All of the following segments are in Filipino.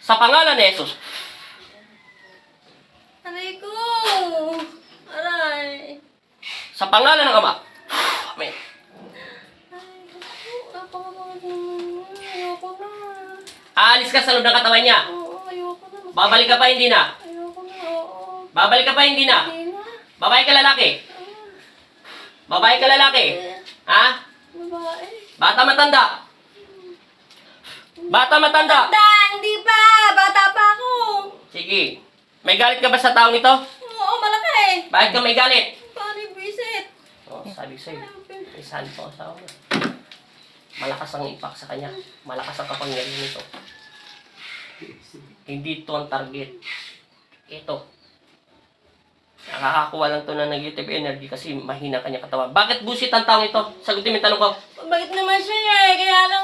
Sa pangalan ni Jesus. Aray ko! Aray! Sa pangalan ng Ama. Amen. Ay, napakabangit naman. Ayoko na. Aalis ka sa loob ng katawan niya. Oo, ayoko na. Babalik ka pa, hindi na. Ayoko na, oo. Babalik ka pa, hindi na. Hindi na. Babae ka lalaki. Babae ka lalaki. Ha? Babae. Bata matanda. Bata matanda. Hindi pa! Bata pa ako! Sige. May galit ka ba sa taong ito? Oo, malaki! Bakit ka may galit? Pari visit! Oh, sabi ko sa'yo. Isahan ko ang asawa mo. Malakas ang impact sa kanya. Malakas ang kapangyarihan nito. Hindi ito ang target. Ito. Nakakakuha lang ito ng negative energy kasi mahina kanya katawan. Bakit busit ang taong ito? Sagutin mo yung tanong ko. Bakit naman siya eh? Kaya lang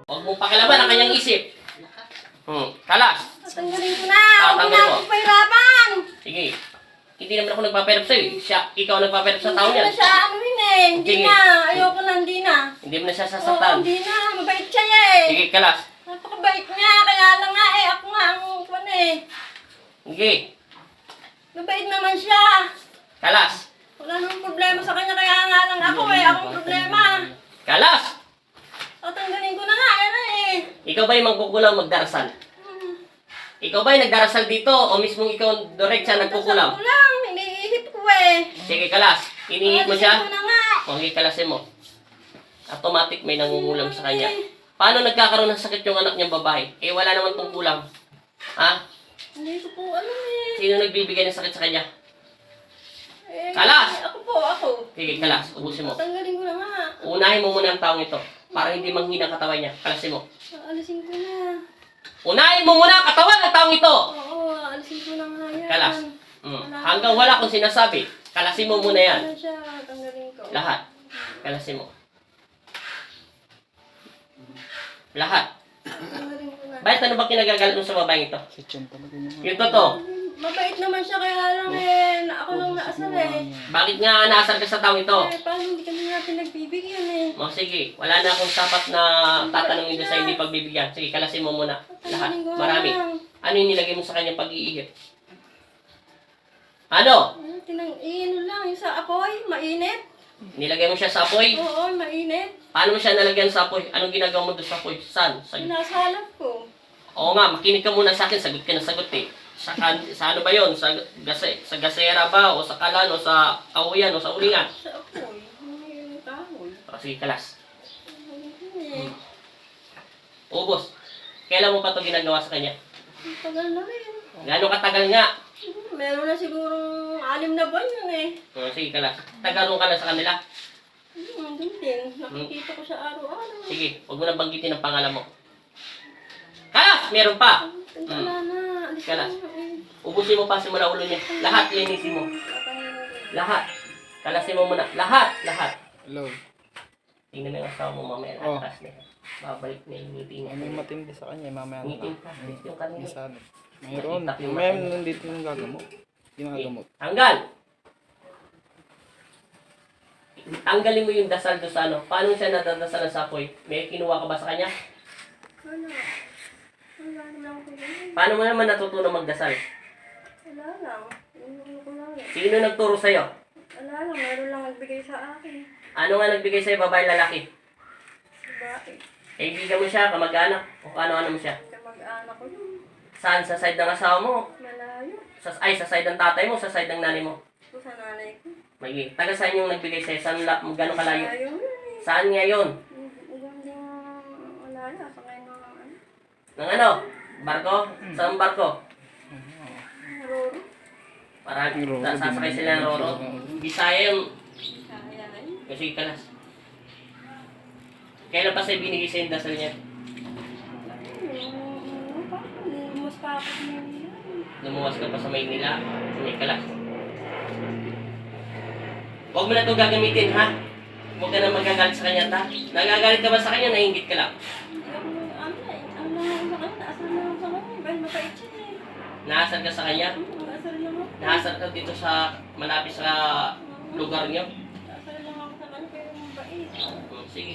Huwag mong pakilaman ang kanyang isip. Kalas. tatanggalin ko na! Huwag Tatanggalin na mo. akong pahirapan! Sige. Hindi naman ako nagpapahirap sa'yo. Ikaw ang nagpapahirap sa tao Hindi niyan. na siya ano yun eh. Hindi Sige. na. Ayoko na, hindi na. Hindi mo na siya Oo, sasaktan. hindi na. Mabait siya eh. Sige, kalas. Napakabait niya. Kaya lang nga eh. Ako nga ang kwan eh. Sige. Mabait naman siya. Kalas. Wala nang problema sa kanya. Kaya nga lang ako eh. Akong problema. Kalas. Tatanggalin ko na nga. Yan eh. Ikaw ba'y magkukulang magdarasal? Ikaw ba'y nagdarasal dito o mismong ikaw diretsa nagkukulang? Dasal ko lang. Iniihip ko eh. Sige, kalas. Iniihip mo siya? Alisin ko na nga. Okay, kalasin mo. Automatic may nangungulam sa kanya. Paano nagkakaroon ng sakit yung anak niyang babae? Eh, wala naman tong kulang. Ha? Hindi ko po ano eh. Sino nagbibigay ng sakit sa kanya? Eh, Kalas! Ako po, ako. Sige, kalas. Ubusin mo. Tatanggalin ko na nga. Unahin mo muna ang taong ito para hindi manghina ang katawan niya. Kalasin mo. Alisin ko na. Unahin mo muna ang katawan ng taong ito! Oo, alisin ko na nga yan. Kalas. Hanggang wala kong sinasabi. Kalasin mo muna yan. Ano siya, tanggalin ko. Lahat. Kalasin mo. Lahat. Tanggalin ko na. Bakit ano ba kinagagalit mo sa babaeng ito? Si Chen talaga yun. Yung totoo. Mabait naman siya, kaya lang eh, ako lang naasar eh. Bakit nga naasar ka sa taong ito? Eh, paano hindi kami nga pinagbibigyan eh. O sige, wala na akong sapat na tatanungin doon sa hindi pagbibigyan. Sige, kalasin mo muna. Lahat. Tanggalin ko na Marami. lang. Ano yung nilagay mo sa kanyang pag-iihip? Ano? Iino lang, yung sa apoy, mainit. Nilagay mo siya sa apoy? Oo, mainit. Paano mo siya nalagyan sa apoy? Anong ginagawa mo doon sa apoy? Saan? Nasa halap ko. Oo nga, makinig ka muna sa akin. Sagot ka na sagot eh. Sa ano ba yon? Sa gasera ba? O sa kalan? O sa kahuyan? O sa ulingan? Sa apoy, may kahoy. O sige, kalas. Eh, Ubos. Kailan mo pa ito ginagawa sa kanya? ang tagal na rin. Gano'ng katagal nga? Meron na sigurong 6 na buwan yun eh. O sige, kalas. Tagalong ka na sa kanila. Doon din. Nakikita ko siya araw-araw. Sige, huwag mo na banggitin ang pangalan mo. Kalas! Meron pa! Wala na. Alis Kalas. na eh. Ubusin mo pa simula ulo niya. Lahat linisin mo. Lahat. Kalasin mo muna. Lahat. Lahat. Hello. Tingnan mo yung asawa mo mamaya. Oh. Atras na yan. Babalik na yung ngiti niya. May matindi sa kanya, mamaya na Ngiting lang. ka. Yung kanina. Minsan. Mayroon. Nakita ko yung Mamaya mata niya. nandito yung gagamot. Ginagamot. Tanggal! Tanggalin mo yung dasal doon sa ano. Paano siya nadadasal sa apoy? May kinuha ka ba sa kanya? Wala. Wala naman ako yun. Paano mo naman natutunan magdasal? Wala lang. Ano ko lang. Sino nagturo sa'yo? Wala lang. Meron lang nagbigay sa akin. Ano nga nagbigay sa'yo, babae lalaki? Bakit? Kaibigan mo siya, kamag-anak, o ano-ano mo siya? Mag-anak ko yun. Saan? Sa side ng asawa mo? Malayo. Sa side ng tatay mo, sa side ng nanay mo? Ito sa nanay ko. May taga saan yung nagbigay sa'yo? Saan, gano'ng kalayo? Malayo yun eh. Saan nga yun? Hanggang malayo. Sa ngayon ano. Ng ano? Barko? Saan barko? Roro. Para Yung Roro, sasakay di sila ng naman Roro. sila- Bisaya yung Kaya ay. kasi kalas. Kailan pa siya binigay sa yung dasal niya? Mas papat na yan. Lumuwas ka pa sa Maynila. Sa may kalas. Huwag mo na itong gagamitin, ha? Huwag ka na magagalit sa kanya, ta? Nagagalit ka ba sa kanya? Nainggit ka lang. Ano lang sa kanya, naasar na lang sa kanya. Dahil mapait siya eh. Naasar ka sa kanya? Naasar lang ako. Naasar ka dito sa malapit sa lugar niyo? Naasar lang ako sa kanya, pero mabait. Sige.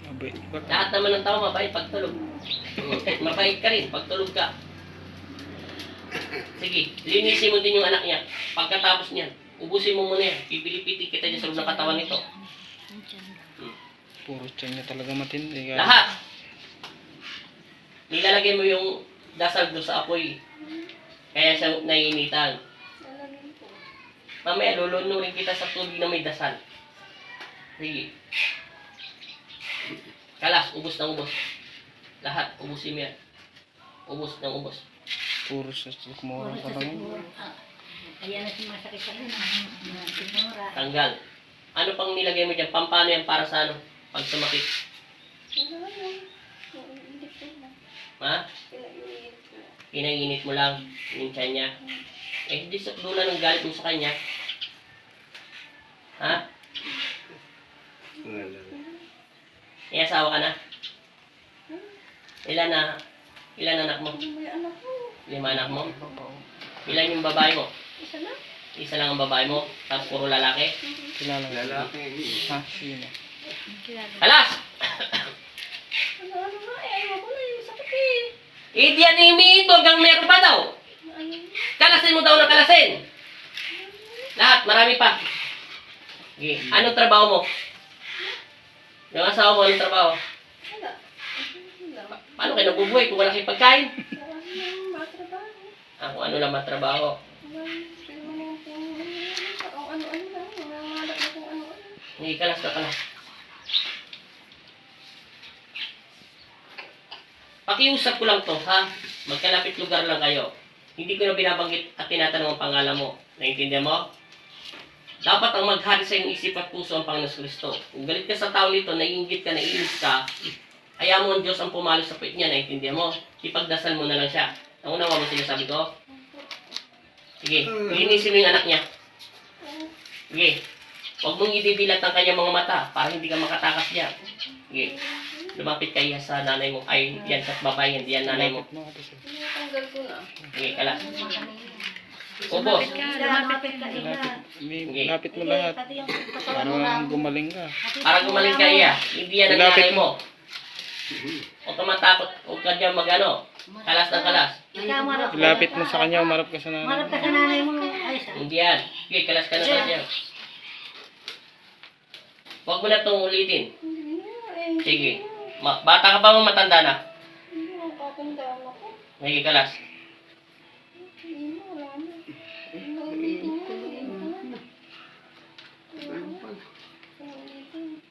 Mabait ba? Lahat naman ng tao mabait pag tulog. Mabait ka rin pag tulog ka. Sige, linisin mo din yung anak niya. Pagkatapos niyan, ubusin mo muna yan. Pipilipitin kita dyan sa loob ng katawan nito. Puro tiyan niya talaga matindi. Kaya- Lahat. Nilalagay mo yung dasal doon sa apoy. Kaya siya naiinitan. Lalagyan ko. Mamaya, lulunurin kita sa tubig na may dasal. Sige. Kalas, ubos ng ubos. Lahat, ubusin mo yan. Ubos ng ubos. Puro sa kumura talaga. Kaya na sumasakit sa iyo na sinura. Tanggal. Ano pang nilagay mo dyan? Pampano yan para sa ano? Pag sumakit. Wala lang. Hindi ko na. Ha? Pinainit ko. Pinainit mo lang yung tiyan niya. Eh, di sa dula ng galit mo sa kanya. Ha? May asawa ka na? Ilan anak mo? Ano may anak ko? 5 anak mo? Ilan yung babae mo? Isa na. Isa lang ang babae mo? Tapos puro lalaki? Kilala ko. Ha? Sino? Alas! Ano nga eh. Ayaw ko na yung sakit eh. Eh, di yan imiito hanggang meron pa daw. Ano? Kalasin mo daw ng kalasin. Lahat, marami pa. Okay. Anong trabaho mo? Yung asawa mo, anong trabaho? Wala. Wala. Paano kayo nabubuhay kung wala kayong pagkain? Wala nang matrabaho. Kung ano lang matrabaho. Parang ano-ano lang. Nangangalap na kung ano-ano. Hindi, kalas na kalas. Pakiusap ko lang to, ha? Magkalapit lugar lang kayo. Hindi ko na binabanggit at tinatanong ang pangalan mo. Naintindihan mo? Dapat ang maghari sa iyong isip at puso ang Panginoon Kristo. Kung galit ka sa tao nito, naiingit ka, naiinis ka, ayaw mo ang Diyos ang pumalo sa puwit niya, naintindihan mo? Ipagdasal mo na lang siya. Ang unawa mo sinasabi ko? Sige, linisin mo yung anak niya. Sige, huwag mong ididilat ang kanyang mga mata para hindi ka makatakas niya. Sige, lumapit ka iya sa nanay mo. Ay, yan sa babae, hindi yan nanay mo. Tinatanggal ko na. Sige, kalas. Ubos. Lumapit ka ina. Lapit mo lahat. Pati yung katawan mo Para lang. gumaling ka. Para gumaling ka iya. Hindi yan ang Ilapit nanay mo. Huwag ka matakot. Huwag ka dyan mag-ano. Kalas ng kalas. Ikaw marap ka. Ilapit mo sa kanya, umarap ka sa Marap nanay. ka sa nanay mo. Ay, sa. Hindi yan. Sige, kalas ka na sa dyan. Huwag mo na itong ulitin. Hindi na eh. Sige. Bata ka pa mo matanda na. Hindi na. Tatandaan ako. Sige, kalas. Hindi na. Wala na. Hindi na ulitin mo. Ulitin na. Ulitin.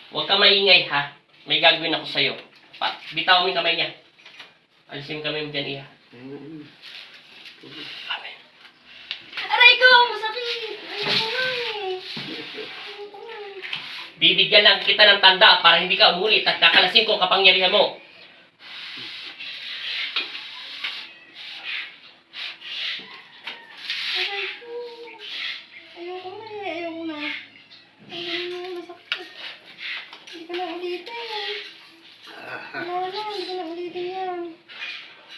Huwag ka maingay, ha? May gagawin ako sa'yo. Bitaw mo yung kamay niya. Alisin mo kamay mo dyan, iya. Amen. Aray ko! Masakit! Ayoko na eh. Ayoko na. Bibigyan lang kita ng tanda para hindi ka umulit at kakalasin ko ang kapangyarihan mo. Aray ko! Ayoko na eh. Ayoko na. Ayoko na. Masakit. Hindi ko na ulitin. Wala na. Hindi ko na ulitin yan.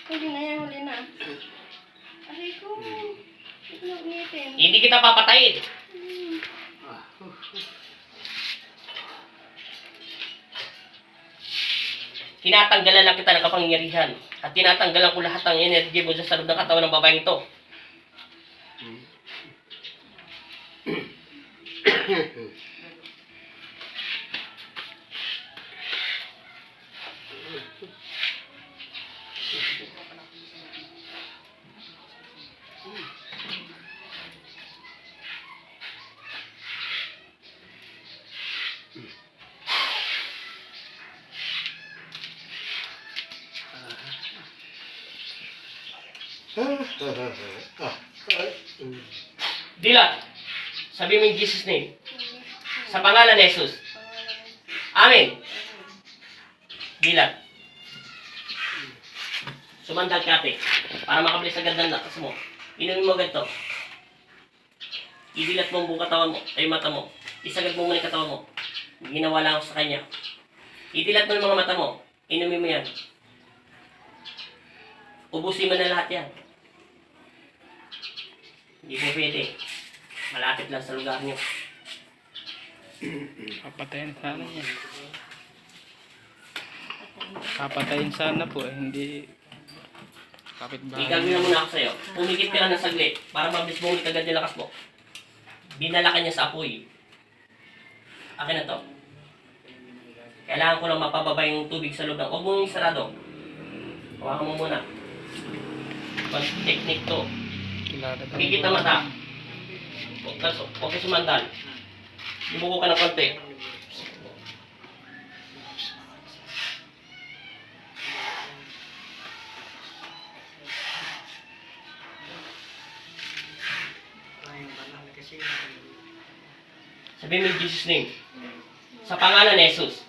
Huli na yan. Huli na. Aray ko! Hindi ko na ulitin. Hindi kita papatayin. Tinatanggalan lang kita ng kapangyarihan at tinatanggalan ko lahat ng energy mo sa loob ng katawan ng babaeng ito. Dilat. Sabi mo in Jesus name. Sa pangalan ni Jesus. Amen. Dilat. Sumandal ka ate. Para makabilis agad ng lakas mo. Inumin mo agad to. Idilat mo ang buong katawan mo. Ay mata mo. Isagad mo muna yung katawan mo. Ginawa lang ako sa kanya. Idilat mo yung mga mata mo. Inumin mo yan. Ubusin mo na lahat yan. Hindi po pwede. Malapit lang sa lugar nyo. Papatayin sana yan. Papatayin sana po eh. Hindi kapitbahay. Igagawin na muna ako sa'yo. Pumikit ka lang ng saglit para mabilis mo ulit agad yung lakas mo. Dinala ka niya sa apoy. Akin na to. Kailangan ko lang mapababa yung tubig sa loob ng... Huwag mong isarado. Hawakan mo muna. Pag-technique to. Kilala daw. Pigit na mata. Huwag ka sumandal. Ibuko ka ng konti. Sabihin mo in Jesus name. Sa pangalan ni Jesus.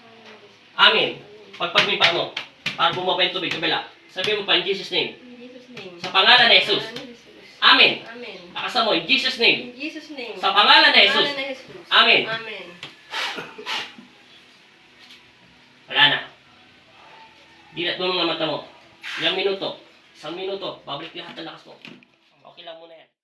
Amen. Pagpagmipa mo. Para bumaba yung tubig. Kabila. Sabihin mo pa in Jesus name. In Jesus' name. Sa pangalan ni Jesus. Amen. Amen. Nakasa mo in Jesus name. In Jesus' name. Sa pangalan ni Jesus. Pangalan ni Jesus. Amen. Amen. Wala na. Dilat mo mga mata mo. Ilang minuto. 1 minuto. Babalik lahat ng lakas mo. Okay lang muna yan.